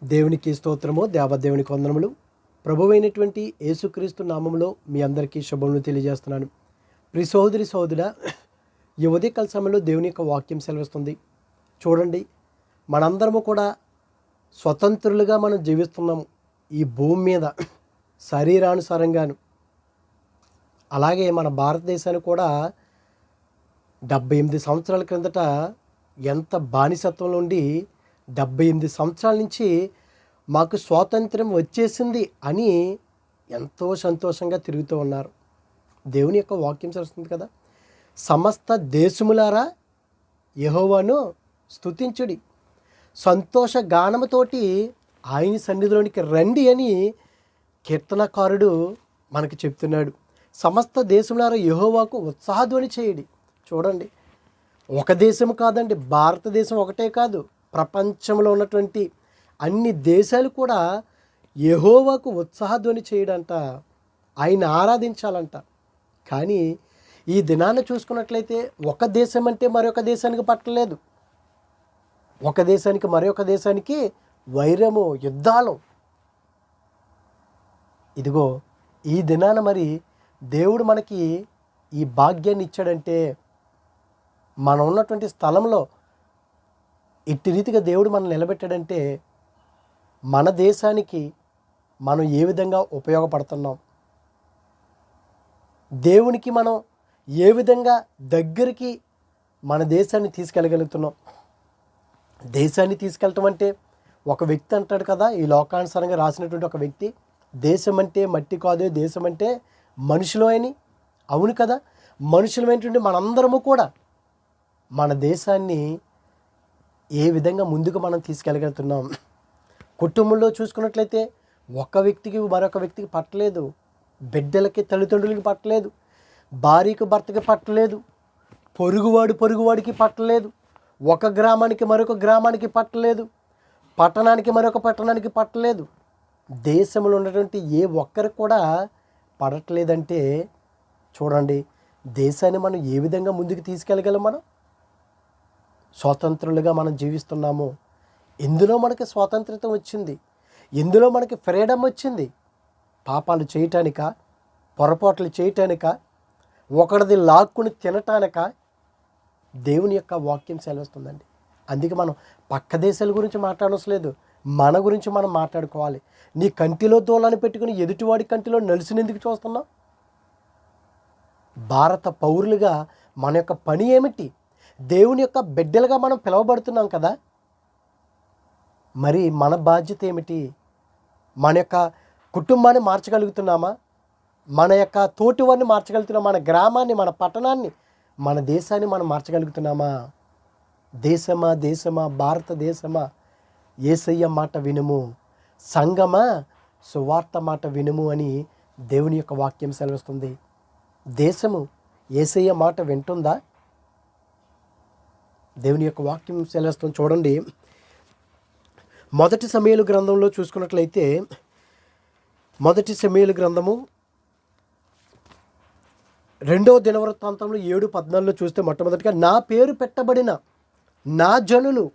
దేవునికి స్తోత్రము, దేవదేవునికి వందనములు. ప్రభువైనటువంటి యేసుక్రీస్తు నామములో మీ అందరికీ శుభములు తెలియజేస్తున్నాను. ప్రియ సహోదరి సహోదరుడా, ఈ ఉదయకాల సమయంలో దేవుని యొక్క వాక్యం సెలవిస్తుంది. చూడండి, మనందరము కూడా స్వతంత్రులుగా మనం జీవిస్తున్నాము ఈ భూమి మీద, శరీరానుసారంగాను. అలాగే మన భారతదేశాన్ని కూడా 78 సంవత్సరాల క్రిందట ఎంత బానిసత్వంలో ఉండి 78 సంవత్సరాల నుంచి మాకు స్వాతంత్రం వచ్చేసింది అని ఎంతో సంతోషంగా తిరుగుతూ ఉన్నారు. దేవుని యొక్క వాక్యం సరుస్తుంది కదా, సమస్త దేశములారా యెహోవాను స్తుతించుడి, సంతోష గానముతోటి ఆయన సన్నిధిలోనికి రండి అని కీర్తనకారుడు మనకి చెప్తున్నాడు. సమస్త దేశములారా యెహోవాకు ఉత్సాహధ్వని చేయడి. చూడండి, ఒక దేశం కాదండి, భారతదేశం ఒకటే కాదు, ప్రపంచంలో ఉన్నటువంటి అన్ని దేశాలు కూడా యెహోవాకు ఉత్సాహధ్వని చేయడంట, ఆయన ఆరాధించాలంట. కానీ ఈ దినాన్ని చూసుకున్నట్లయితే ఒక దేశం అంటే మరొక దేశానికి పట్టలేదు, ఒక దేశానికి మరొక దేశానికి వైరము, యుద్ధాలు. ఇదిగో ఈ దినాన మరి దేవుడు మనకి ఈ భాగ్యాన్ని ఇచ్చాడంటే, మనం ఉన్నటువంటి స్థలంలో ఇట్టి రీతిగా దేవుడు మనం నిలబెట్టాడంటే మన దేశానికి మనం ఏ విధంగా ఉపయోగపడుతున్నాం, దేవునికి మనం ఏ విధంగా దగ్గరికి మన దేశాన్ని తీసుకెళ్ళగలుగుతున్నాం. దేశాన్ని తీసుకెళ్ళటం అంటే ఒక వ్యక్తి అంటాడు కదా, ఈ లోకానుసారంగా రాసినటువంటి ఒక వ్యక్తి, దేశం అంటే మట్టి కాదు, దేశం అంటే మనుషులు అని. అవును కదా, మనుషులమైనటువంటి మనందరము కూడా మన దేశాన్ని ఏ విధంగా ముందుకు మనం తీసుకెళ్ళగలుగుతున్నాం. కుటుంబంలో చూసుకున్నట్లయితే ఒక వ్యక్తికి మరొక వ్యక్తికి పట్టలేదు, బిడ్డలకి తల్లిదండ్రులకి పట్టలేదు, భార్యకు భర్తకి పట్టలేదు, పొరుగువాడికి పట్టలేదు, ఒక గ్రామానికి మరొక గ్రామానికి పట్టలేదు, పట్టణానికి మరొక పట్టణానికి పట్టలేదు. దేశంలో ఉన్నటువంటి ఏ ఒక్కరికి కూడా పడట్లేదంటే చూడండి, దేశాన్ని మనం ఏ విధంగా ముందుకు తీసుకెళ్ళగలం. మనం స్వాతంత్రులుగా మనం జీవిస్తున్నాము. ఎందులో మనకి స్వాతంత్రత వచ్చింది, ఎందులో మనకి ఫ్రీడమ్ వచ్చింది? పాపాలు చేయటానిక, పొరపాట్లు చేయటానిక, ఒకటిది లాక్కుని తినటానిక? దేవుని యొక్క వాక్యం సెలవుస్తుందండి. అందుకే మనం పక్క దేశాల గురించి మాట్లాడవలసిన లేదు, మన గురించి మనం మాట్లాడుకోవాలి. నీ కంటిలో దూలాన్ని పెట్టుకుని ఎదుటివాడి కంటిలో నలుసునెందుకు చూస్తున్నావు? భారత పౌరులుగా మన యొక్క పని ఏమిటి? దేవుని యొక్క బిడ్డలుగా మనం పిలువబడుతున్నాం కదా, మరి మన బాధ్యత ఏమిటి? మన యొక్క కుటుంబాన్ని మార్చగలుగుతున్నామా? మన యొక్క తోటివారిని మార్చగలుగుతున్నామా? మన గ్రామాన్ని, మన పట్టణాన్ని, మన దేశాన్ని మనం మార్చగలుగుతున్నామా? దేశమా దేశమా, భారతదేశమా, యేసయ్య మాట వినుము, సంగమా సువార్త మాట వినుము అని దేవుని యొక్క వాక్యం సెలవిస్తుంది. దేశము యేసయ్య మాట వింటుందా? దేవుని యొక్క వాక్యం సెలవిస్తుంది. చూడండి, మొదటి సమూయేలు గ్రంథంలో చూసుకున్నట్లయితే, మొదటి సమూయేలు గ్రంథము 2వ దినవృత్తాంతంలో 7:14 చూస్తే, మొట్టమొదటిగా నా పేరు పెట్టబడిన నా జనులు.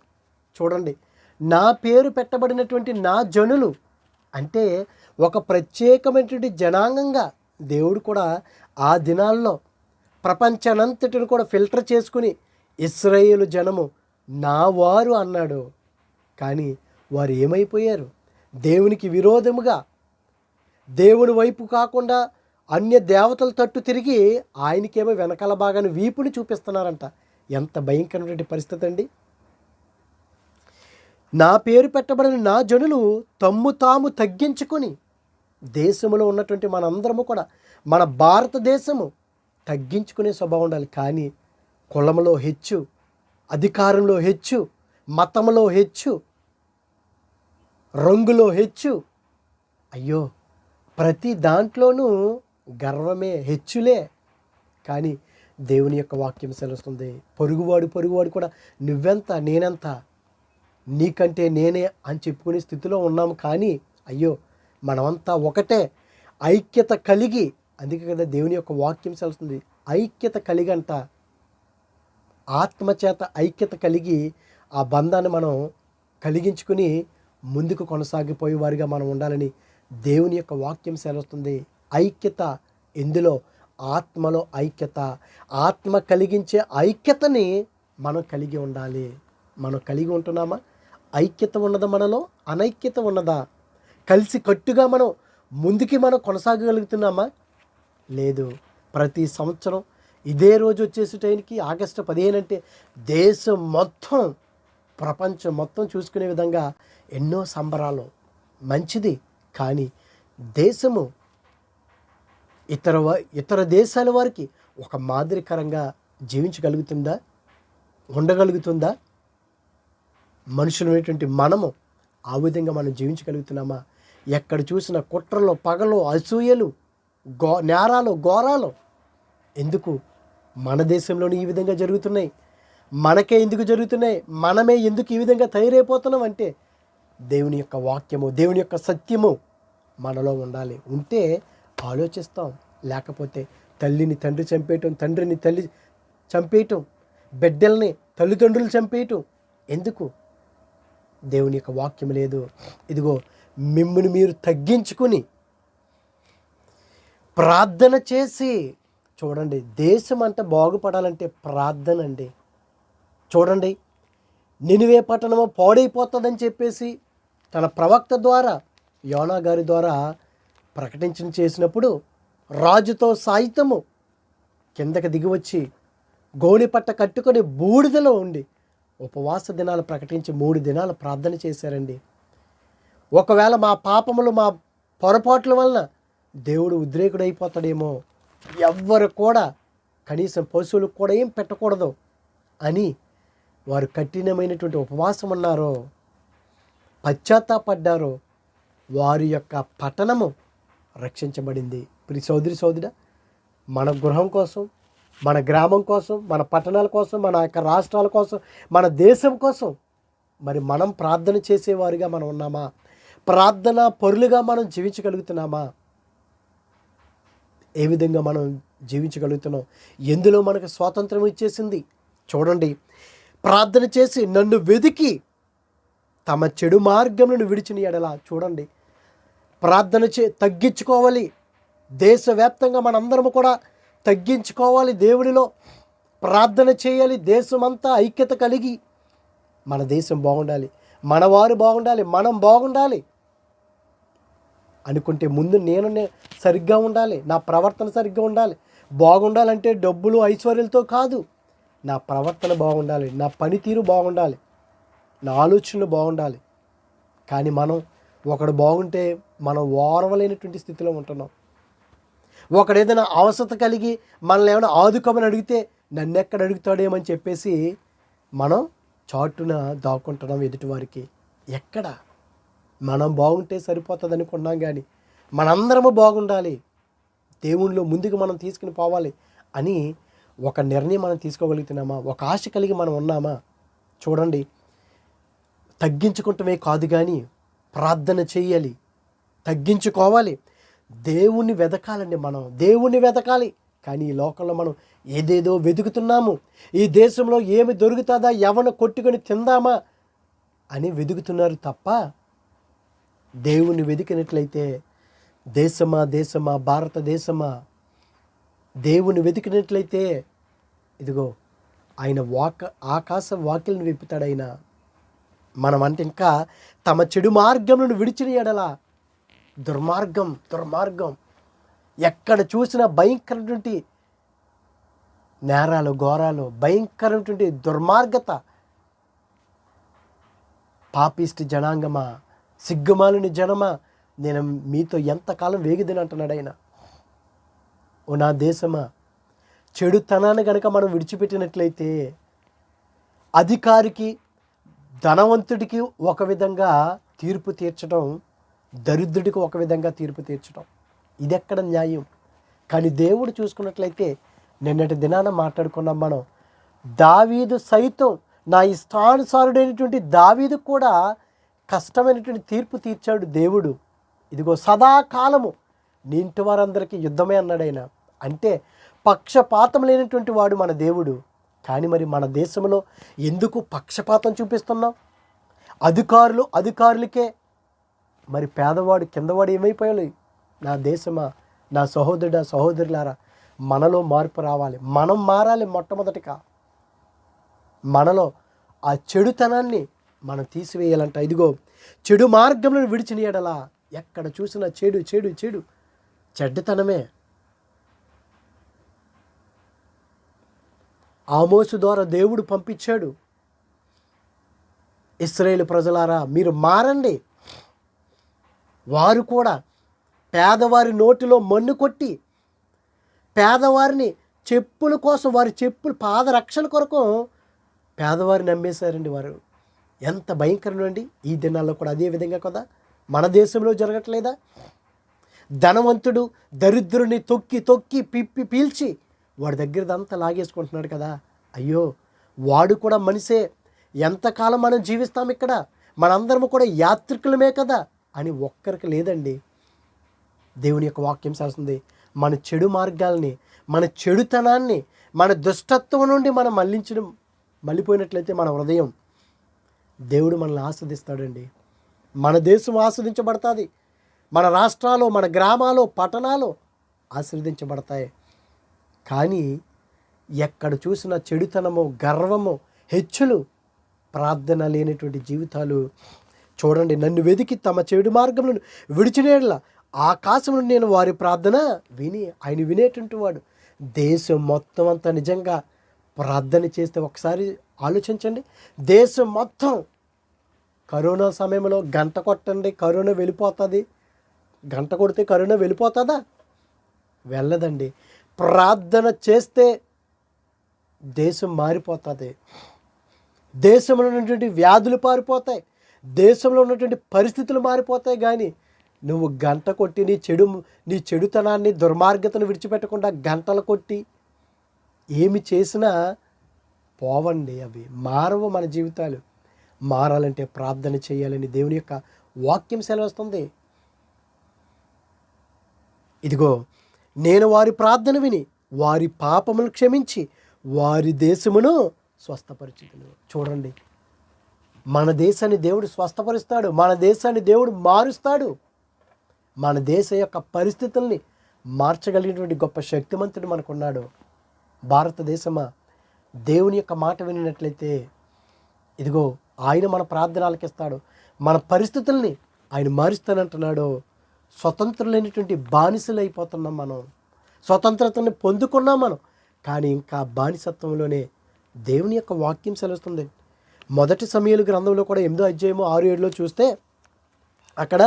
చూడండి, నా పేరు పెట్టబడినటువంటి నా జనులు అంటే ఒక ప్రత్యేకమైనటువంటి జనాంగంగా దేవుడు కూడా ఆ దినాల్లో ప్రపంచానంతటిని కూడా ఫిల్టర్ చేసుకుని ఇశ్రాయేలు జనము నా వారు అన్నాడు. కానీ వారు ఏమైపోయారు? దేవునికి విరోధముగా, దేవుని వైపు కాకుండా అన్య దేవతల తట్టు తిరిగి ఆయనకేమో వెనకాల భాగాన్ని వీపుని చూపిస్తున్నారంట. ఎంత భయంకరమైనటువంటి పరిస్థితి అండి. నా పేరు పెట్టబడిన నా జనులు తమ్ము తాము తగ్గించుకొని, దేశంలో ఉన్నటువంటి మనందరము కూడా, మన భారతదేశము తగ్గించుకునే స్వభావం ఉండాలి. కానీ కులంలో హెచ్చు, అధికారంలో హెచ్చు, మతంలో హెచ్చు, రంగులో హెచ్చు, అయ్యో ప్రతి దాంట్లోనూ గర్వమే, హెచ్చులే. కానీ దేవుని యొక్క వాక్యం సెలవుస్తుంది, పొరుగువాడు కూడా నువ్వెంత నేనెంత, నీకంటే నేనే అని చెప్పుకునే స్థితిలో ఉన్నాము. కానీ అయ్యో మనమంతా ఒకటే, ఐక్యత కలిగి. అందుకే కదా దేవుని యొక్క వాక్యం సెలవుస్తుంది, ఐక్యత కలిగి అంట, ఆత్మచేత ఐక్యత కలిగి ఆ బంధాన్ని మనం కలిగించుకుని ముందుకు కొనసాగిపోయే వారిగా మనం ఉండాలని దేవుని యొక్క వాక్యం సెలవుస్తుంది. ఐక్యత ఎందులో? ఆత్మలో ఐక్యత. ఆత్మ కలిగించే ఐక్యతని మనం కలిగి ఉండాలి. మనం కలిగి ఉంటున్నామా? ఐక్యత ఉన్నదా మనలో? అనైక్యత ఉన్నదా? కలిసి కట్టుగా మనం కొనసాగగలుగుతున్నామా? లేదు. ప్రతి సంవత్సరం ఇదే రోజు వచ్చేసే టైంకి ఆగస్టు 15 అంటే దేశం మొత్తం, ప్రపంచం మొత్తం చూసుకునే విధంగా ఎన్నో సంబరాలు. మంచిది. కానీ దేశము ఇతర దేశాల వారికి ఒక మాదిరికరంగా జీవించగలుగుతుందా? ఉండగలుగుతుందా? మనుషులైనటువంటి మనము ఆ విధంగా మనం జీవించగలుగుతున్నామా? ఎక్కడ చూసిన కుట్రలు, పగలు, అసూయలు, నేరాలు, ఘోరాలు. ఎందుకు మన దేశంలోనే ఈ విధంగా జరుగుతున్నాయి? మనకే ఎందుకు జరుగుతున్నాయి? మనమే ఎందుకు ఈ విధంగా తయారైపోతున్నాం అంటే దేవుని యొక్క వాక్యము, దేవుని యొక్క సత్యము మనలో ఉండాలి. ఉంటే ఆలోచిస్తాం. లేకపోతే తల్లిని తండ్రి చంపేయటం, తండ్రిని తల్లి చంపేయటం, బిడ్డల్ని తల్లిదండ్రులు చంపేయటం ఎందుకు? దేవుని యొక్క వాక్యం లేదు. ఇదిగో మిమ్ముని మీరు తగ్గించుకుని ప్రార్థన చేసి చూడండి. దేశం అంటే బాగుపడాలంటే ప్రార్థన అండి. చూడండి, నినివే పట్టణము పాడైపోతుందని చెప్పేసి తన ప్రవక్త ద్వారా, యోనా గారి ద్వారా చేసినప్పుడు రాజుతో సాయితము కిందకి దిగి వచ్చి గోణిపట్ట కట్టుకొని బూడిదలో ఉండి ఉపవాస దినాలు ప్రకటించి 3 దినాలు ప్రార్థన చేశారండి. ఒకవేళ మా పాపములు, మా పొరపాట్ల వలన దేవుడు ఉద్రేకుడైపోతాడేమో, ఎవ్వరు కూడా కనీసం పశువులకు కూడా ఏం పెట్టకూడదు అని వారు కఠినమైనటువంటి ఉపవాసం ఉన్నారో, పశ్చాత్తాపడ్డారో, వారి యొక్క పట్టణము రక్షించబడింది. ప్రియ సోదరి, మన గృహం కోసం, మన గ్రామం కోసం, మన పట్టణాల కోసం, మన యొక్క రాష్ట్రాల కోసం, మన దేశం కోసం మరి మనం ప్రార్థన చేసేవారిగా మనం ఉన్నామా? ప్రార్థన పరులుగా మనం జీవించగలుగుతున్నామా? ఏ విధంగా మనం జీవించగలుగుతున్నాం? ఎందులో మనకు స్వాతంత్రం ఇచ్చేసింది? చూడండి, ప్రార్థన చేసి నన్ను వెదికి తమ చెడు మార్గములను విడిచిన ఎడల. చూడండి, ప్రార్థన తగ్గించుకోవాలి. దేశవ్యాప్తంగా మనందరము కూడా తగ్గించుకోవాలి. దేవుడిలో ప్రార్థన చేయాలి. దేశమంతా ఐక్యత కలిగి మన దేశం బాగుండాలి, మనవారు బాగుండాలి, మనం బాగుండాలి అనుకుంటే ముందు నేను సరిగ్గా ఉండాలి, నా ప్రవర్తన సరిగ్గా ఉండాలి. బాగుండాలంటే డబ్బులు, ఐశ్వర్యాలతో కాదు. నా ప్రవర్తన బాగుండాలి, నా పనితీరు బాగుండాలి, నా ఆలోచనలు బాగుండాలి. కానీ ఒకడు బాగుంటే మనం ఓర్వలేనటువంటి స్థితిలో ఉంటున్నాం. ఒకడు ఏదైనా అవసరత కలిగి మనల్ని ఏమైనా ఆదుకోమని అడిగితే నన్నెక్కడ అడుగుతాడేమని చెప్పేసి మనం చాటున దాక్కుంటున్నాం ఎదుటివారికి. ఎక్కడ మనం బాగుంటే సరిపోతుంది అనుకున్నాం, కానీ మనందరము బాగుండాలి, దేవునిలో ముందుకు మనం తీసుకుని పోవాలి అని ఒక నిర్ణయం మనం తీసుకోగలుగుతున్నామా? ఒక ఆశ కలిగి మనం ఉన్నామా? చూడండి, తగ్గించుకుంటమే కాదు కానీ ప్రార్థన చేయాలి, తగ్గించుకోవాలి, దేవుణ్ణి వెతకాలండి. మనం దేవుణ్ణి వెతకాలి. కానీ ఈ లోకంలో మనం ఏదేదో వెతుకుతున్నాము. ఈ దేశంలో ఏమి దొరుకుతుందా, ఎవరిని కొట్టుకొని తిందామా అని వెతుకుతున్నారు తప్ప దేవుణ్ణి వెతికినట్లయితే దేశమా భారతదేశమా, దేవుని వెతికినట్లయితే ఇదిగో ఆయన ఆకాశ వాకిలను విప్పుతాడు ఆయన. మనం అంటే ఇంకా తమ చెడు మార్గములను విడిచిన ఎడల దుర్మార్గం ఎక్కడ చూసినా భయంకరమైనటువంటి నేరాలు, ఘోరాలు, భయంకరమైనటువంటి దుర్మార్గత. పాపిష్టి జనాంగమా, సిగ్గుమాలిన జనమా, నేను మీతో ఎంతకాలం వేగిదని అంటున్నాడు ఆయన. ఓ నా దేశమా, చెడుతనాన్ని కనుక మనం విడిచిపెట్టినట్లయితే అధికారికి, ధనవంతుడికి ఒక విధంగా తీర్పు తీర్చడం, దరిద్రుడికి ఒక విధంగా తీర్పు తీర్చడం, ఇది ఎక్కడ న్యాయం? కానీ దేవుడు చూసుకున్నట్లయితే నిన్నటి దినాన మాట్లాడుకున్నాం మనం. దావీదు సైతం, నా ఇష్టానుసారుడైనటువంటి దావీదు కూడా కష్టమైనటువంటి తీర్పు తీర్చాడు దేవుడు. ఇదిగో సదాకాలము నీ ఇంటి వారందరికీ యుద్ధమే అన్నాడు ఆయన. అంటే పక్షపాతం లేనటువంటి వాడు మన దేవుడు. కానీ మరి మన దేశంలో ఎందుకు పక్షపాతం చూపిస్తున్నాం? అధికారులకే మరి పేదవాడు కిందవాడు ఏమైపోయాలి? నా దేశమా, నా సహోదరుడా, సహోదరులారా, మనలో మార్పు రావాలి. మనం మారాలి. మొట్టమొదటిగా మనలో ఆ చెడుతనాన్ని మనం తీసివేయాలంట. ఇదిగో చెడు మార్గంలో విడిచిన ఎడలా ఎక్కడ చూసినా చెడు చెడు చెడు చెడ్డతనమే. ఆమోసు ద్వారా దేవుడు పంపించాడు, ఇశ్రాయేలు ప్రజలారా మీరు మారండి. వారు కూడా పేదవారి నోటిలో మన్ను కొట్టి, పేదవారిని చెప్పుల కోసం, వారి చెప్పులు పాదరక్షల కొరకు పేదవారిని నమ్మేశారండి వారు. ఎంత భయంకరం అండి. ఈ దినాల్లో కూడా అదే విధంగా కదా మన దేశంలో జరగట్లేదా? ధనవంతుడు దరిద్రుని తొక్కి తొక్కి పీల్చి వాడి దగ్గరదంతా లాగేసుకుంటున్నాడు కదా. అయ్యో, వాడు కూడా మనిషే. ఎంతకాలం మనం జీవిస్తాం ఇక్కడ? మనందరము కూడా యాత్రికులమే కదా అని ఒక్కరికి లేదండి. దేవుని యొక్క వాక్యం చేస్తుంది, మన చెడు మార్గాల్ని, మన చెడుతనాన్ని, మన దుష్టత్వం నుండి మనం మళ్ళిపోయినట్లయితే మన హృదయం, దేవుడు మనల్ని ఆస్వాదిస్తాడండి. మన దేశం ఆస్వాదించబడుతుంది. మన రాష్ట్రాలు, మన గ్రామాలు, పట్టణాలు ఆశీర్వదించబడతాయి. కానీ ఎక్కడ చూసినా చెడుతనము, గర్వము, హెచ్చులు, ప్రార్థన లేనటువంటి జీవితాలు చూడండి. నన్ను వెతికి తమ చెడు మార్గములను విడిచినేలా ఆకాశం నుండి నేను వారి ప్రార్థన ఆయన వినేటువంటి వాడు. దేశం మొత్తం అంతా నిజంగా ప్రార్థన చేస్తే ఒకసారి ఆలోచించండి. దేశం మొత్తం కరోనా సమయంలో గంట కొట్టండి, కరోనా వెళ్ళిపోతుంది. గంట కొడితే కరోనా వెళ్ళిపోతుందా? వెళ్ళదండి. ప్రార్థన చేస్తే దేశం మారిపోతుంది. దేశంలో ఉన్నటువంటి వ్యాధులు పారిపోతాయి, దేశంలో ఉన్నటువంటి పరిస్థితులు మారిపోతాయి. కానీ నువ్వు గంట కొట్టి నీ చెడుతనాన్ని, దుర్మార్గతను విడిచిపెట్టకుండా గంటలు కొట్టి ఏమి చేసినా పోవండి. అవి మారవు. మన జీవితాలు మారాలంటే ప్రార్థన చేయాలని దేవుని యొక్క వాక్యం సెలవుస్తుంది. ఇదిగో నేను వారి ప్రార్థన విని వారి పాపములు క్షమించి వారి దేశమును స్వస్థపరిచుదును. చూడండి, మన దేశాన్ని దేవుడు స్వస్థపరుస్తాడు. మన దేశాన్ని దేవుడు మారుస్తాడు. మన దేశ యొక్క పరిస్థితుల్ని మార్చగలిగినటువంటి గొప్ప శక్తిమంతుడు మనకున్నాడు. భారతదేశమా, దేవుని యొక్క మాట వినినట్లయితే ఇదిగో ఆయన మన ప్రార్థన ఆలకిస్తాడు. మన పరిస్థితుల్ని ఆయన మారుస్తానంటున్నాడు. స్వతంత్రులైనటువంటి బానిసలు అయిపోతున్నాం మనం. స్వతంత్రతని పొందుకున్నాం మనం, కానీ ఇంకా బానిసత్వంలోనే. దేవుని యొక్క వాక్యం సెలవుస్తుంది. 1 సమూయేలు గ్రంథంలో కూడా 8వ అధ్యాయము 6-7లో చూస్తే అక్కడ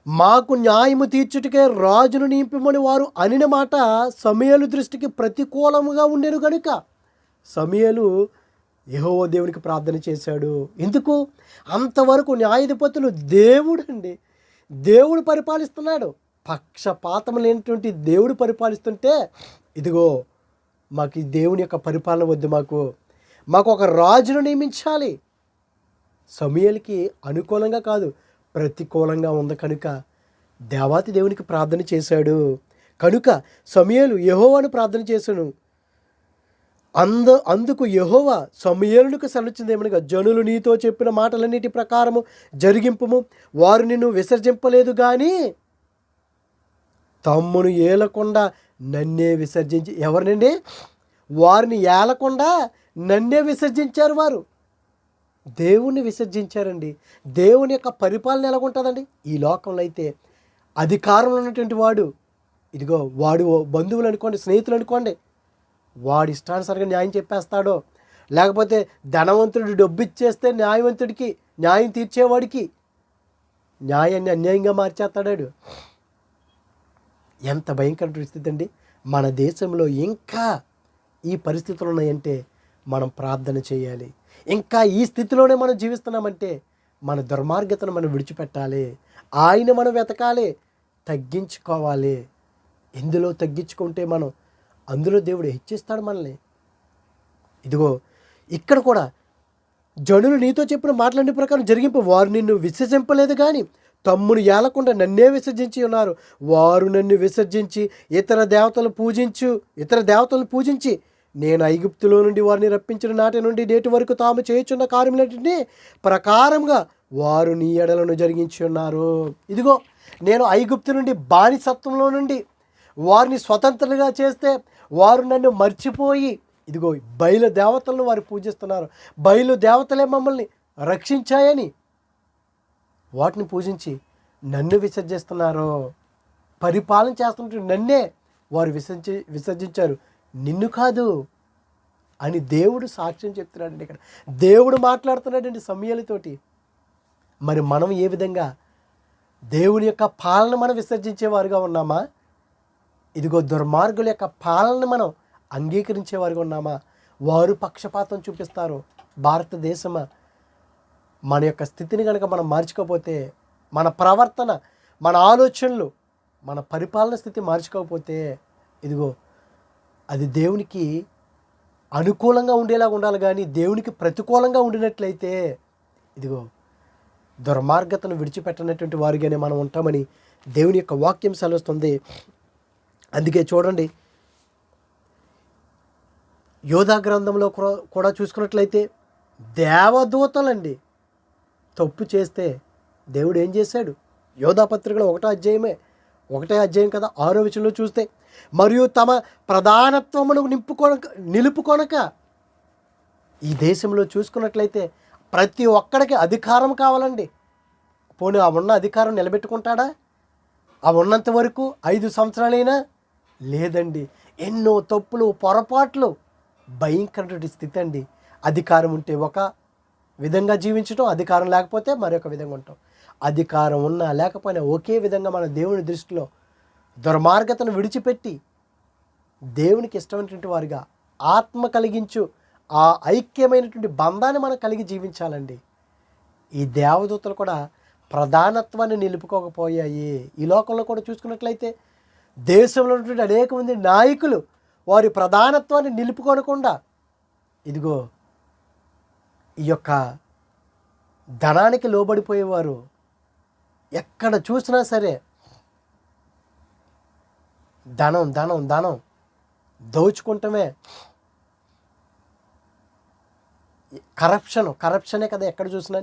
మాకు న్యాయము తీర్చుటకే రాజును నింపమని వారు అనిన మాట సమూయేలు దృష్టికి ప్రతికూలముగా ఉండెను కనుక సమూయేలు యెహోవా దేవునికి ప్రార్థన చేశాడు. ఎందుకు? అంతవరకు న్యాయాధిపతులు దేవుడు పరిపాలిస్తున్నాడు. పక్షపాతం లేనటువంటి దేవుడు పరిపాలిస్తుంటే ఇదిగో మాకు ఈ దేవుని యొక్క పరిపాలన వద్దు, మాకు ఒక రాజును నియమించాలి. సమూయేలుకి అనుకూలంగా కాదు, ప్రతికూలంగా ఉంది కనుక దేవాతి దేవునికి ప్రార్థన చేశాడు. కనుక సమూయేలు యెహోవాను ప్రార్థన చేశాను. అందుకు యెహోవా సమూయేలుకు సెలవిచ్చిందేమనగా, జనులు నీతో చెప్పిన మాటలన్నిటి ప్రకారము జరిగింపుము. వారు నిన్ను విసర్జింపలేదు కానీ తమ్మును ఏలకుండా నన్నే విసర్జించి. ఎవరినండి? వారిని ఏలకుండా నన్నే విసర్జించారు. వారు దేవుణ్ణి విసర్జించారండి. దేవుని యొక్క పరిపాలన ఎలాగుంటుందండి? ఈ లోకంలో అయితే అధికారంలో ఉన్నటువంటి వాడు, ఇదిగో వాడు బంధువులు అనుకోండి, స్నేహితులు అనుకోండి, వాడి ఇష్టానుసారంగా న్యాయం చెప్పేస్తాడో, లేకపోతే ధనవంతుడు డబ్బు ఇచ్చేస్తే న్యాయం తీర్చేవాడికి న్యాయాన్ని అన్యాయంగా మార్చేస్తాడాడు. ఎంత భయంకర పరిస్థితి అండి. మన దేశంలో ఇంకా ఈ పరిస్థితులు ఉన్నాయంటే మనం ప్రార్థన చేయాలి. ఇంకా ఈ స్థితిలోనే మనం జీవిస్తున్నామంటే మన దుర్మార్గతను మనం విడిచిపెట్టాలి. ఆయన మనం వెతకాలి, తగ్గించుకోవాలి. ఎందులో తగ్గించుకుంటే మనం అందులో దేవుడు హెచ్చిస్తాడు మనల్ని. ఇదిగో ఇక్కడ కూడా జనులు నీతో చెప్పిన మాటలన్నీ ప్రకారం జరిగింపు. వారు నిన్ను విసర్జింపలేదు కానీ తమ్మును ఏలకుండా నన్నే విసర్జించి ఉన్నారు. వారు నన్ను విసర్జించి ఇతర దేవతలను పూజించి నేను ఐగుప్తులో నుండి వారిని రప్పించిన నాటి నుండి నేటి వరకు తాము చేయుచున్న కార్యములన్నిటినీ ప్రకారంగా వారు నీ ఎడలను జరిగించి ఉన్నారు. ఇదిగో నేను ఐగుప్తు నుండి బానిసత్వంలో నుండి వారిని స్వతంత్రంగా చేస్తే వారు నన్ను మర్చిపోయి ఇదిగో బయలు దేవతలను వారు పూజిస్తున్నారు. బయలు దేవతలే మమ్మల్ని రక్షించాయని వాటిని పూజించి నన్ను విసర్జిస్తున్నారు. పరిపాలన చేస్తున్నట్టు నన్నే వారు విసర్జించారు, నిన్ను కాదు అని దేవుడు సాక్ష్యం చెప్తున్నాడండి. ఇక్కడ దేవుడు మాట్లాడుతున్నాడండి సమూయేలుతోటి. మరి మనం ఏ విధంగా దేవుని యొక్క పాలన మనం విసర్జించేవారుగా ఉన్నామా? ఇదిగో దుర్మార్గుల యొక్క పాలన మనం అంగీకరించేవారుగా ఉన్నామా? వారు పక్షపాతం చూపిస్తారు. భారతదేశమా, మన యొక్క స్థితిని కనుక మనం మార్చుకోకపోతే, మన ప్రవర్తన, మన ఆలోచనలు, మన పరిపాలన స్థితి మార్చుకోకపోతే ఇదిగో అది దేవునికి అనుకూలంగా ఉండేలాగా ఉండాలి. కానీ దేవునికి ప్రతికూలంగా ఉండినట్లయితే ఇదిగో దుర్మార్గతను విడిచిపెట్టనటువంటి వారిగానే మనం ఉంటామని దేవుని యొక్క వాక్యం సెలవుస్తుంది. అందుకే చూడండి, యోధా గ్రంథంలో కూడా చూసుకున్నట్లయితే దేవదూతలండి తప్పు చేస్తే దేవుడు ఏం చేశాడు? యోధా పత్రికలో 1వ అధ్యాయం కదా 6వ వచనంలో చూస్తే, మరియు తమ ప్రధానత్వమును నిలుపుకొనక ఈ దేశంలో చూసుకున్నట్లయితే ప్రతి ఒక్కడికి అధికారం కావాలండి. పోనీ ఆ ఉన్న అధికారం నిలబెట్టుకుంటాడా? ఆ ఉన్నంత వరకు 5 సంవత్సరాలైనా లేదండి. ఎన్నో తప్పులు, పొరపాట్లు, భయంకరమైన స్థితి అండి. అధికారం ఉంటే ఒక విధంగా జీవించటం, అధికారం లేకపోతే మరొక విధంగా ఉంటాం. అధికారం ఉన్నా లేకపోయినా ఒకే విధంగా మన దేవుని దృష్టిలో దుర్మార్గతను విడిచిపెట్టి దేవునికి ఇష్టమైనటువంటి వారిగా ఆత్మ కలిగించు ఆ ఐక్యమైనటువంటి బంధాన్ని మనం కలిగి జీవించాలండి. ఈ దేవదూతలు కూడా ప్రధానత్వాన్ని నిలుపుకోకపోయాయి. ఈ లోకంలో కూడా చూసుకున్నట్లయితే దేశంలో ఉన్నటువంటి అనేక మంది నాయకులు వారి ప్రధానత్వాన్ని నిలుపుకోనకుండా ఇదిగో ఈ యొక్క ధనానికి లోబడిపోయేవారు. ఎక్కడ చూసినా సరే ధనం ధనం ధనం దోచుకుంటమే, కరప్షనే కదా ఎక్కడ చూసినా.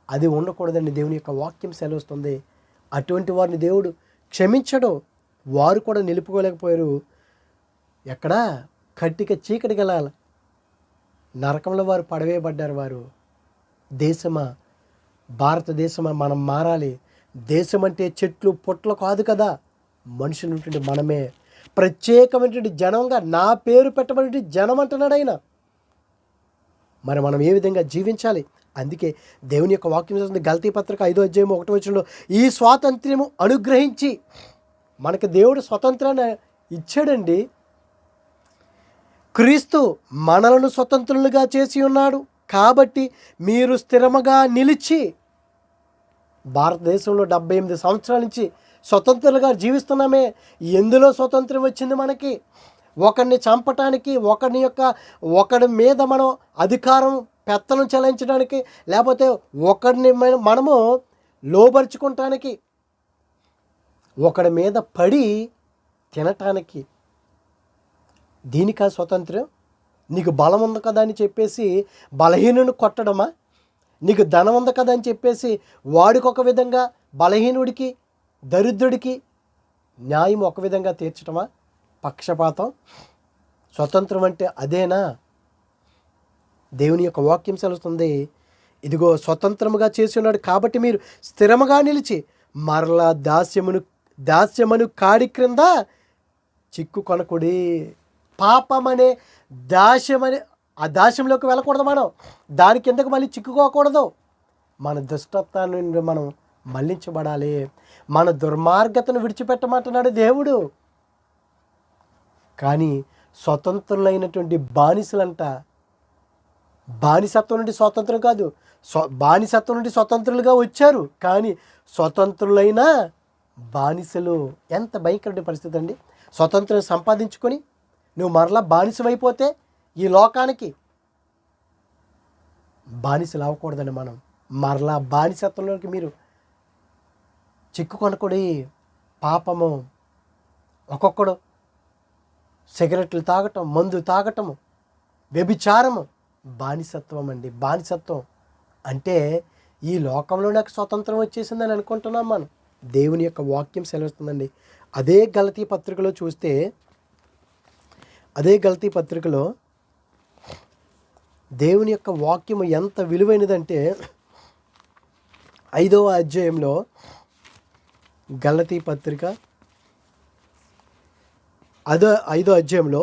అది ఉండకూడదండి. దేవుని యొక్క వాక్యం సెలవుస్తుంది. అటువంటి వారిని దేవుడు క్షమించడు. వారు కూడా నిలుపుకోలేకపోయారు. ఎక్కడ కట్టిక చీకటి గల నరకంలో వారు పడవేయబడ్డారు. వారు దేశమా, భారతదేశమా, మనం మారాలి. దేశం అంటే చెట్లు పొట్లు కాదు కదా, మనుషులు ఉంటుండే మనమే ప్రత్యేకమైనటువంటి జనంగా నా పేరు పెట్టబడి జనం అంటున్నాడు ఆయన. మరి మనం ఏ విధంగా జీవించాలి? అందుకే దేవుని యొక్క వాక్యం చేస్తుంది. గలతీ పత్రిక 5వ అధ్యాయం 1వ వచనంలో ఈ స్వాతంత్ర్యము అనుగ్రహించి మనకు దేవుడు స్వతంత్రాన్ని ఇచ్చాడండి. క్రీస్తు మనలను స్వతంత్రులుగా చేసి ఉన్నాడు కాబట్టి మీరు స్థిరముగా నిలిచి, భారతదేశంలో 78 సంవత్సరాల నుంచి స్వతంత్రులుగా జీవిస్తున్నామే. ఎందులో స్వతంత్రం వచ్చింది మనకి? ఒకరిని చంపటానికి, ఒకడి మీద మనం అధికారం పెత్తనం చెలాయించడానికి, లేకపోతే ఒకరిని మనము లోబరుచుకుంటానికి, ఒకడి మీద పడి తినటానికి. దీనికా స్వతంత్రం? నీకు బలం ఉంది కదా అని చెప్పేసి బలహీనుని కొట్టడమా? నీకు ధనం ఉంది కదా అని చెప్పేసి వాడికి ఒక విధంగా, బలహీనుడికి, దరిద్రుడికి న్యాయం ఒక విధంగా తీర్చడమా? పక్షపాతం. స్వతంత్రం అంటే అదేనా? దేవుని యొక్క వాక్యం సెలవుతుంది. ఇదిగో స్వతంత్రముగా చేసి ఉన్నాడు కాబట్టి మీరు స్థిరముగా నిలిచి మరలా దాస్యమును కాడి క్రింద చిక్కు కొనకుడి. పాపమనే దాస్యమనే ఆ దాస్యంలోకి వెళ్ళకూడదు. మనం దాని కిందకు మళ్ళీ చిక్కుకోకూడదు. మన దుష్టత్వాన్ని నుండి మనం మళ్లించబడాలి. మన దుర్మార్గతను విడిచిపెట్టమంటున్నాడు దేవుడు. కానీ స్వతంత్రులైనటువంటి బానిసలంట, బానిసత్వం నుండి స్వతంత్రం కాదు, బానిసత్వం నుండి స్వతంత్రులుగా వచ్చారు. కానీ స్వతంత్రులైన బానిసలు. ఎంత భయంకరమైన పరిస్థితి అండి! స్వతంత్రం సంపాదించుకొని నువ్వు మరలా బానిసమైపోతే ఈ లోకానికి బానిసలు అవ్వకూడదండి. మనం మరలా బానిసత్వంలోకి మీరు చిక్కుకొనకూడి. పాపము. ఒక్కొక్కడు సిగరెట్లు తాగటం, మందు తాగటము, వ్యభిచారము బానిసత్వం అండి. బానిసత్వం అంటే ఈ లోకంలో నాకు స్వతంత్రం వచ్చేసిందని అనుకుంటున్నాం మనం. దేవుని యొక్క వాక్యం సెలవుస్తుందండి. అదే గలతీ పత్రికలో చూస్తే, అదే గలతీ పత్రికలో దేవుని యొక్క వాక్యము ఎంత విలువైనదంటే 5వ అధ్యాయంలో గలతీ పత్రిక 5వ అధ్యాయంలో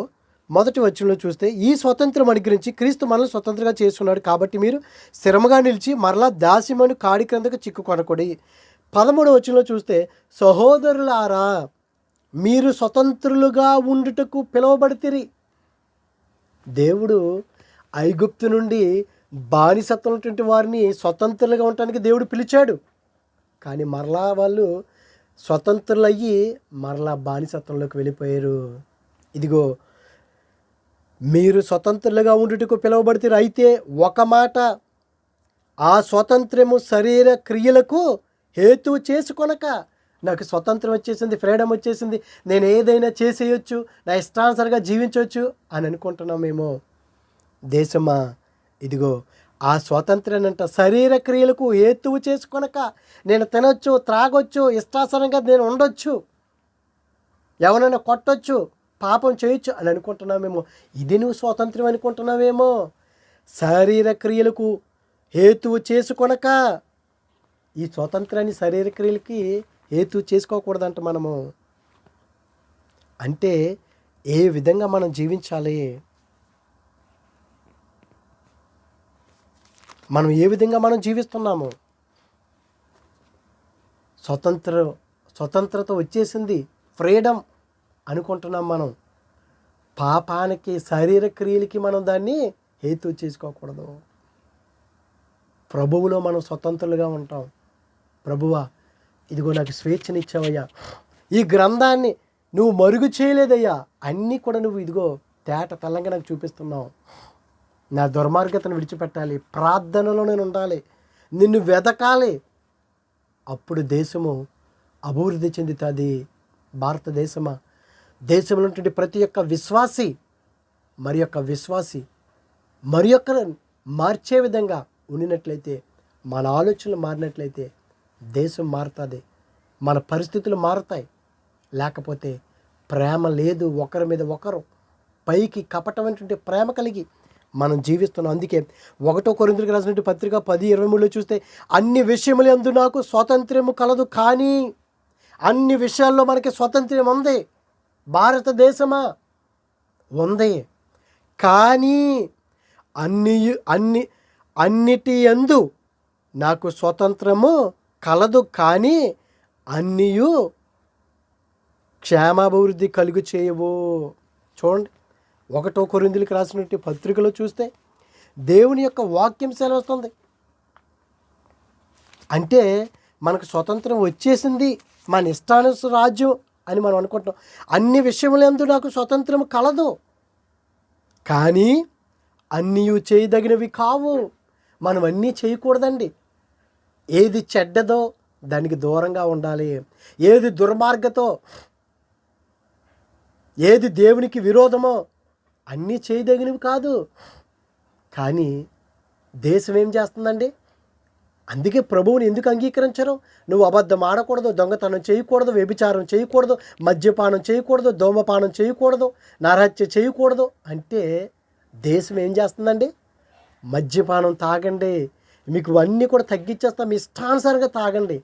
మొదటి వచనంలో చూస్తే, ఈ స్వతంత్రం అనుగ్రహించి క్రీస్తు మనల్ని స్వతంత్రంగా చేసుకున్నాడు కాబట్టి మీరు స్థిరముగా నిలిచి మరలా దాస్యమను కాడి క్రిందకు చిక్కుకొనకూడదు. 13వ వచనంలో చూస్తే, సహోదరులారా మీరు స్వతంత్రులుగా ఉండుటకు పిలువబడితిరి. దేవుడు ఐగుప్తు నుండి బానిసత్వం ఉన్నటువంటి వారిని స్వతంత్రులుగా ఉండటానికి దేవుడు పిలిచాడు. కానీ మరలా వాళ్ళు స్వతంత్రులయ్యి మరలా బానిసత్వంలోకి వెళ్ళిపోయారు. ఇదిగో మీరు స్వతంత్రులుగా ఉండుటకు పిలువబడితే, అయితే ఒక మాట, ఆ స్వతంత్రము శరీర క్రియలకు హేతువు చేసుకొనక, నాకు స్వతంత్రం వచ్చేసింది, ఫ్రీడమ్ వచ్చేసింది, నేను ఏదైనా చేసేయచ్చు, నా ఇష్టానుసారంగా జీవించవచ్చు అని అనుకుంటున్నామేమో. దేశమా, ఇదిగో ఆ స్వాతంత్రాన్నంట శరీర క్రియలకు హేతువు చేసుకొనక, నేను తినొచ్చు, త్రాగొచ్చు, ఇష్టానుసారంగా నేను ఉండొచ్చు, ఎవరైనా కొట్టొచ్చు, పాపం చేయొచ్చు అని అనుకుంటున్నామేమో. ఇది నువ్వు స్వాతంత్రం అనుకుంటున్నావేమో. శరీర క్రియలకు హేతువు చేసుకొనక, ఈ స్వాతంత్రాన్ని శరీర క్రియలకి హేతువు చేసుకోకూడదంట మనము. అంటే ఏ విధంగా మనం జీవించాలి, మనం ఏ విధంగా మనం జీవిస్తున్నాము. స్వతంత్రత వచ్చేసింది, ఫ్రీడమ్ అనుకుంటున్నాం మనం. పాపానికి శరీర క్రియలకి మనం దాన్ని హేతు చేసుకోకూడదు. ప్రభువులో మనం స్వతంత్రులుగా ఉంటాం. ప్రభువా, ఇదిగో నాకు స్వేచ్ఛనిచ్చావయ్యా, ఈ గ్రంథాన్ని నువ్వు మరుగు చేయలేదయ్యా, అన్నీ కూడా నువ్వు ఇదిగో తేట తెల్లంగా నాకు చూపిస్తున్నావు. నా దుర్మార్గతను విడిచిపెట్టాలి, ప్రార్థనలో నేను ఉండాలి, నిన్ను వెతకాలి, అప్పుడు దేశము అభివృద్ధి చెందుతుంది. భారతదేశమా, దేశంలో ఉన్నటువంటి ప్రతి ఒక్క విశ్వాసి మరి యొక్క మార్చే విధంగా ఉండినట్లయితే, మన ఆలోచనలు మారినట్లయితే దేశం మారుతుంది, మన పరిస్థితులు మారుతాయి. లేకపోతే ప్రేమ లేదు, ఒకరి మీద ఒకరు పైకి కపటమైనటువంటి ప్రేమ కలిగి మనం జీవిస్తున్నాం. అందుకే 1 కొరింథీయులకు రాసినటువంటి పత్రిక 10:23 చూస్తే, అన్ని విషయములందు నాకు స్వాతంత్ర్యము కలదు, కానీ అన్ని విషయాల్లో మనకి స్వాతంత్ర్యం ఉంది. భారతదేశమా ఉంది, కానీ అన్నిటి యందు నాకు స్వతంత్రము కలదు, కానీ అన్నీయు క్షేమాభివృద్ధి కలుగు చేయవు. చూడండి, 1 కొరింథీయులకు రాసినటువంటి పత్రికలో చూస్తే దేవుని యొక్క వాక్యం సెలవుస్తుంది. అంటే మనకు స్వతంత్రం వచ్చేసింది, మన ఇష్టానుసార రాజ్యం అని మనం అనుకుంటాం. అన్ని విషయములందు నాకు స్వతంత్రం కలదు, కానీ అన్నీ చేయదగినవి కావు. మనం అన్నీ చేయకూడదండి. ఏది చెడ్డదో దానికి దూరంగా ఉండాలి, ఏది దుర్మార్గతో, ఏది దేవునికి విరోధమో అన్నీ చేయదగినవి కాదు. కానీ దేశం ఏం చేస్తుందండి? అందుకే ప్రభువుని ఎందుకు అంగీకరించరు? నువ్వు అబద్ధం ఆడకూడదు, దొంగతనం చేయకూడదు, వ్యభిచారం చేయకూడదు, మద్యపానం చేయకూడదు, ధూమపానం చేయకూడదు, నరహత్య చేయకూడదు అంటే దేశం ఏం చేస్తుందండి? మద్యపానం తాగండి, మీకు అన్నీ కూడా తగ్గించేస్తాం, మీ ఇష్టానుసారంగా తాగండి,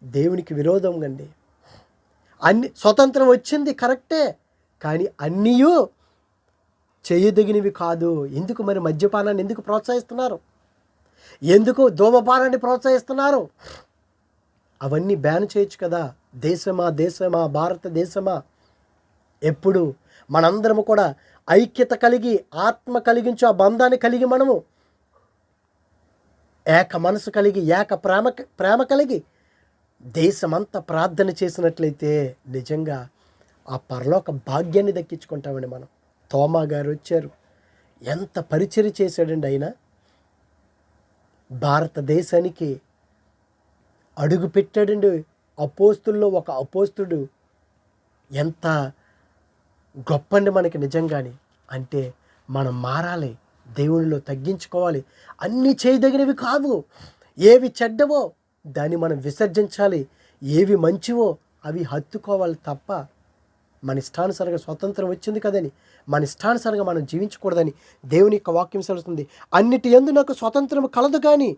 దేవునికి విరోధం అండి. అన్ని స్వతంత్రం వచ్చింది కరెక్టే, కానీ అన్నీ చేయదగినవి కాదు. ఎందుకు మరి మద్యపానాన్ని ఎందుకు ప్రోత్సహిస్తున్నారు? ఎందుకు ధూమపానాన్ని ప్రోత్సహిస్తున్నారు? అవన్నీ బ్యాన్ చేయొచ్చు కదా. దేశమా భారతదేశమా, ఎప్పుడు మనందరము కూడా ఐక్యత కలిగి, ఆత్మ కలిగించు ఆ బంధాన్ని కలిగి, మనము ఏక మనసు కలిగి, ఏక ప్రేమ కలిగి దేశమంతా ప్రార్థన చేసినట్లయితే నిజంగా ఆ పరలోక భాగ్యాన్ని దక్కించుకుంటామండి మనం. తోమా గారు వచ్చారు, ఎంత పరిచర్య చేశాడండి ఆయన. భారతదేశానికి అడుగు పెట్టాడండి. అపోస్తుల్లో ఒక అపోస్తుడు ఎంత గొప్పండి మనకి నిజంగానే. అంటే మనం మారాలి, దేవునిలో తగ్గించుకోవాలి. అన్నీ చేయదగినవి కావు. ఏవి చెడ్డవో దాన్ని మనం విసర్జించాలి, ఏవి మంచివో అవి హత్తుకోవాలి తప్ప మన ఇష్టానుసారంగా స్వతంత్రం వచ్చింది కదని మన ఇష్టానుసారంగా మనం జీవించకూడదని దేవుని యొక్క వాక్యం సెలుస్తుంది. అన్నిటి యందు నాకు స్వతంత్రం కలదు కానీ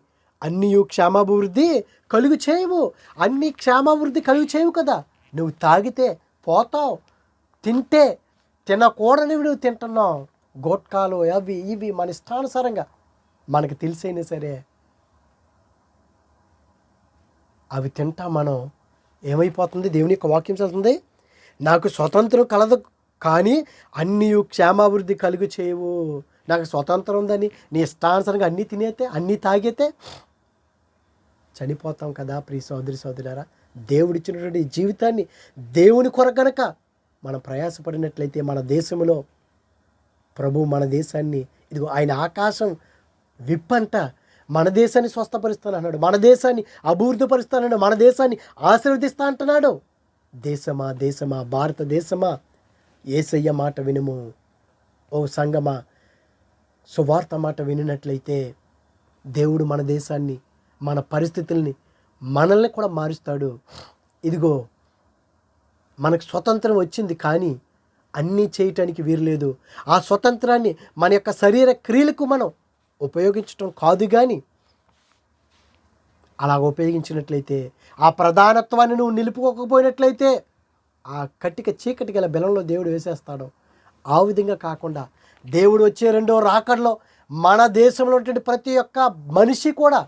అన్నీ క్షేమాభివృద్ధి కలుగు చేయవు. అన్నీ క్షేమాభివృద్ధి కలుగు చేయవు కదా. నువ్వు తాగితే పోతావు, తింటే తినకూడనివి నువ్వు తింటున్నావు. గోట్కాలు అవి ఇవి మన ఇష్టానుసారంగా మనకు తెలిసైనా సరే అవి తింటా మనం ఏమైపోతుంది. దేవుని యొక్క వాక్యం చదువుతుంది, నాకు స్వతంత్రం కలదు కానీ అన్నీ క్షేమాభివృద్ధి కలుగు చేయవు. నాకు స్వతంత్రం ఉందని నీ ఇష్టానుసారంగా అన్నీ తినేతే అన్నీ తాగితే చనిపోతాం కదా. ప్రియ సోదరి సోదరులారా, దేవుడిచ్చినటువంటి జీవితాన్ని దేవుని కొరకు గనక మనం ప్రయాసపడినట్లయితే మన దేశంలో ప్రభు మన దేశాన్ని ఇదిగో ఆయన ఆకాశం విప్పంట మన దేశాన్ని స్వస్థపరుస్తానన్నాడు, మన దేశాన్ని అభివృద్ధిపరుస్తానన్నాడు, మన దేశాన్ని ఆశీర్వదిస్తా అంటున్నాడు. దేశమా దేశమా భారతదేశమా యేసయ్య మాట వినుము. ఓ సంగమా, సువార్త మాట వినినట్లయితే దేవుడు మన దేశాన్ని, మన పరిస్థితుల్ని, మనల్ని కూడా మారుస్తాడు. ఇదిగో మనకు స్వతంత్రం వచ్చింది కానీ అన్నీ చేయటానికి వీరలేదు. ఆ స్వతంత్రాన్ని మన యొక్క శరీర క్రియలకు మనం ఉపయోగించటం కాదు. కానీ అలా ఉపయోగించినట్లయితే, ఆ ప్రధానత్వాన్ని నువ్వు నిలుపుకోకపోయినట్లయితే ఆ కట్టిక చీకటి గల బెలంలో దేవుడు వేసేస్తాడు. ఆ విధంగా కాకుండా దేవుడు వచ్చే రెండో రాకడలో మన దేశంలో ఉన్నటువంటి ప్రతి ఒక్క మనిషి కూడా,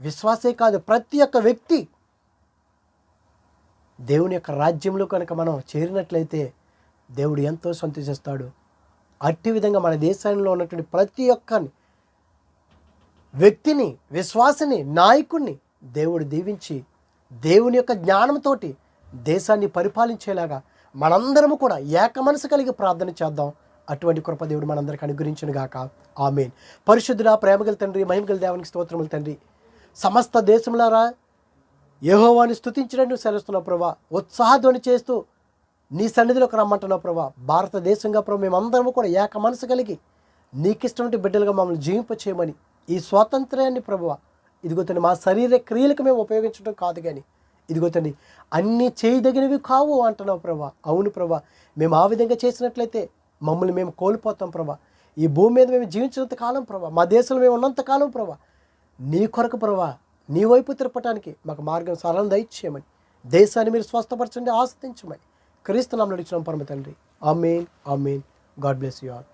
విశ్వాసే కాదు ప్రతి ఒక్క వ్యక్తి దేవుని యొక్క రాజ్యంలో కనుక మనం చేరినట్లయితే దేవుడు ఎంతో సంతోషిస్తాడు. అట్టి విధంగా మన దేశంలో ఉన్నటువంటి ప్రతి ఒక్క వ్యక్తిని, విశ్వాసిని, నాయకుడిని దేవుడు దీవించి దేవుని యొక్క జ్ఞానంతో దేశాన్ని పరిపాలించేలాగా మనందరము కూడా ఏక మనసు కలిగి ప్రార్థన చేద్దాం. అటువంటి కృప దేవుడు మనందరికీ అనుగ్రహించును గాక. ఆమేన్. పరిశుద్ధుడా, ప్రేమగల తండ్రి, మహిమగల దేవునికి స్తోత్రములు తండ్రి. సమస్త దేశములారా యెహోవాని స్తుతించడానికి సెలవుస్తున్నావు ప్రభా. ఉత్సాహధ్వని చేస్తూ నీ సన్నిధిలోకి రమ్మంటున్నావు ప్రభా. భారతదేశంగా ప్రభు మేమందరము కూడా ఏక మనసు కలిగి నీకిష్టమైన బిడ్డలుగా మమ్మల్ని జీవింపచేయమని ఈ స్వాతంత్ర్యాన్ని ప్రభువ ఇదిగో తండ్రి మా శరీర క్రియలకు మేము ఉపయోగించడం కాదు కానీ ఇదిగో తండ్రి అన్నీ చేయదగినవి కావు అంటున్నావు ప్రభా. అవును ప్రభా, మేము ఆ విధంగా చేసినట్లయితే మమ్మల్ని మేము కోల్పోతాం ప్రభా. ఈ భూమి మీద మేము జీవించినంత కాలం ప్రభా, మా దేశంలో మేము ఉన్నంత కాలం ప్రభా, నీ కొరకు ప్రభా, నీ వైపు తిరపటానికి మాకు మార్గం సరళం దయచేయమని, దేశాన్ని మీరు స్వస్థపరచండి, ఆస్తించమని క్రీస్తు నామములో అడుగుచున్నాం పరమ తండ్రి. Amen, amen. God bless you all.